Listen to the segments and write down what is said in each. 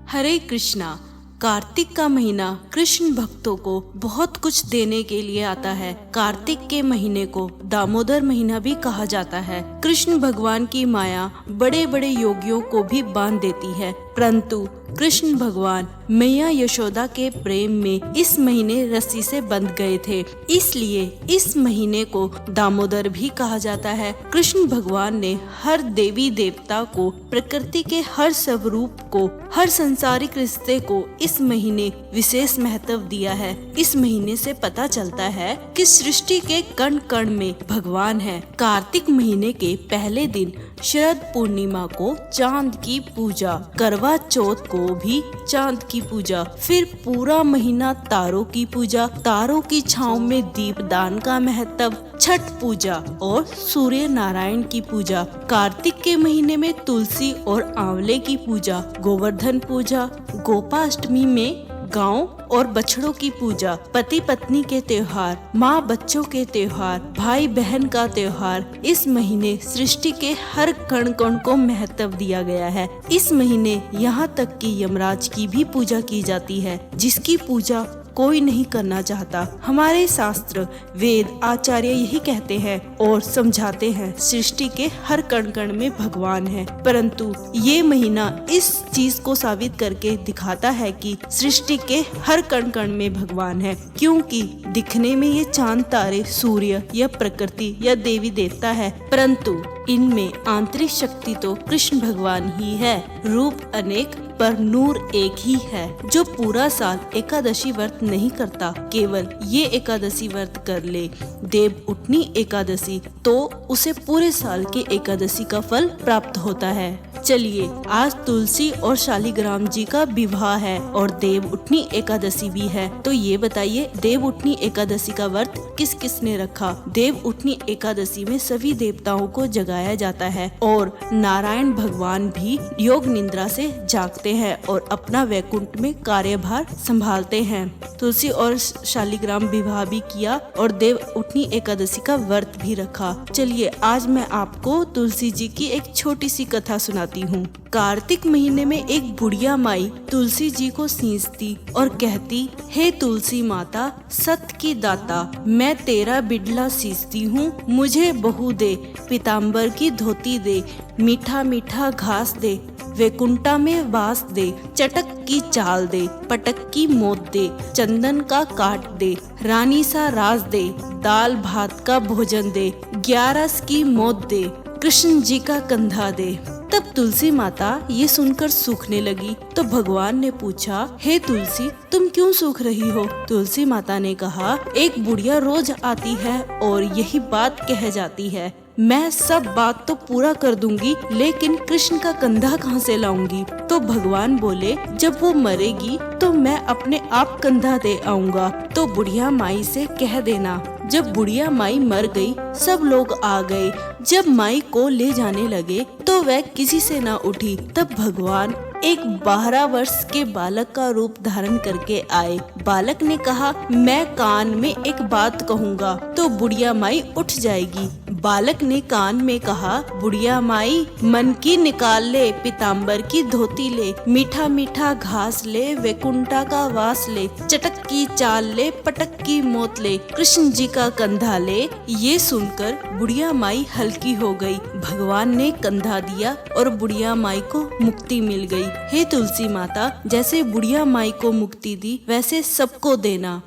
हरे कृष्णा। कार्तिक का महीना कृष्ण भक्तों को बहुत कुछ देने के लिए आता है। कार्तिक के महीने को दामोदर महीना भी कहा जाता है। कृष्ण भगवान की माया बड़े बड़े योगियों को भी बांध देती है, परंतु कृष्ण भगवान मैया यशोदा के प्रेम में इस महीने रस्सी से बंध गए थे, इसलिए इस महीने को दामोदर भी कहा जाता है। कृष्ण भगवान ने हर देवी देवता को, प्रकृति के हर स्वरूप को, हर संसारिक रिश्ते को इस महीने विशेष महत्व दिया है। इस महीने से पता चलता है कि सृष्टि के कण कण में भगवान है। कार्तिक महीने के पहले दिन शरद पूर्णिमा को चांद की पूजा, करवा चौथ को भी चांद की पूजा, फिर पूरा महीना तारों की पूजा, तारों की छांव में दीपदान का महत्व, छठ पूजा और सूर्य नारायण की पूजा। कार्तिक के महीने में तुलसी और आंवले की पूजा, गोवर्धन पूजा, गोपाष्टमी में गांव और बछड़ों की पूजा, पति पत्नी के त्योहार, माँ बच्चों के त्योहार, भाई बहन का त्योहार। इस महीने सृष्टि के हर कण कण को महत्व दिया गया है। इस महीने यहाँ तक कि यमराज की भी पूजा की जाती है, जिसकी पूजा कोई नहीं करना चाहता। हमारे शास्त्र, वेद, आचार्य यही कहते हैं और समझाते हैं, सृष्टि के हर कण कण में भगवान है। परंतु ये महीना इस चीज को साबित करके दिखाता है कि सृष्टि के हर कण कण में भगवान है, क्योंकि दिखने में ये चांद, तारे, सूर्य या प्रकृति या देवी देवता है, परंतु इनमें आंतरिक शक्ति तो कृष्ण भगवान ही है। रूप अनेक पर नूर एक ही है। जो पूरा साल एकादशी व्रत नहीं करता, केवल ये एकादशी व्रत कर ले, देव उठनी एकादशी, तो उसे पूरे साल के एकादशी का फल प्राप्त होता है। चलिए, आज तुलसी और शालिग्राम जी का विवाह है और देव उठनी एकादशी भी है, तो ये बताइए देव उठनी एकादशी का व्रत किस किस ने रखा। देव उठनी एकादशी में सभी देवताओं को जगाया जाता है और नारायण भगवान भी योग निद्रा से जागते हैं और अपना वैकुंठ में कार्यभार संभालते हैं। तुलसी और शालिग्राम विवाह भी किया और देव उठनी एकादशी का व्रत भी रखा। चलिए, आज मैं आपको तुलसी जी की एक छोटी सी कथा सुनाती हूँ। कार्तिक महीने में एक बुढ़िया माई तुलसी जी को सींचती और कहती, हे तुलसी माता, सत की दाता, मैं तेरा बिडला सींचती हूँ, मुझे बहू दे, पीताम्बर की धोती दे, मीठा मीठा घास दे, वैकुंठा में वास दे, चटक की चाल दे, पटक की मोत दे, चंदन का काट दे, रानी सा राज दे, दाल भात का भोजन दे, 11 की मौत दे, कृष्ण जी का कंधा दे। तब तुलसी माता ये सुनकर सूखने लगी, तो भगवान ने पूछा, हे तुलसी, तुम क्यों सूख रही हो? तुलसी माता ने कहा, एक बुढ़िया रोज आती है और यही बात कह जाती है, मैं सब बात तो पूरा कर दूंगी, लेकिन कृष्ण का कंधा कहाँ से लाऊंगी? तो भगवान बोले, जब वो मरेगी तो मैं अपने आप कंधा दे आऊंगा, तो बुढ़िया माई से कह देना। जब बुढ़िया माई मर गई, सब लोग आ गए। जब माई को ले जाने लगे तो वह किसी से ना उठी। तब भगवान एक 12 वर्ष के बालक का रूप धारण करके आए। बालक ने कहा, मैं कान में एक बात कहूँगा तो बुढ़िया माई उठ जाएगी। बालक ने कान में कहा, बुढ़िया माई, मन की निकाल ले, पीताम्बर की धोती ले, मीठा मीठा घास ले, वैकुंठा का वास ले, चटक की चाल ले, पटक की मौत ले, कृष्ण जी का कंधा ले। ये सुनकर बुढ़िया माई हल्की हो गई। भगवान ने कंधा दिया और बुढ़िया माई को मुक्ति मिल गई। हे तुलसी माता, जैसे बुढ़िया माई को मुक्ति दी, वैसे सबको देना।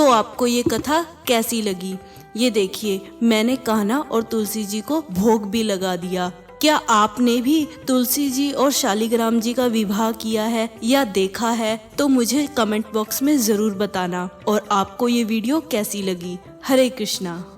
तो आपको ये कथा कैसी लगी? ये देखिए, मैंने कान्हा और तुलसी जी को भोग भी लगा दिया। क्या आपने भी तुलसी जी और शालिग्राम जी का विवाह किया है या देखा है? तो मुझे कमेंट बॉक्स में जरूर बताना। और आपको ये वीडियो कैसी लगी? हरे कृष्णा।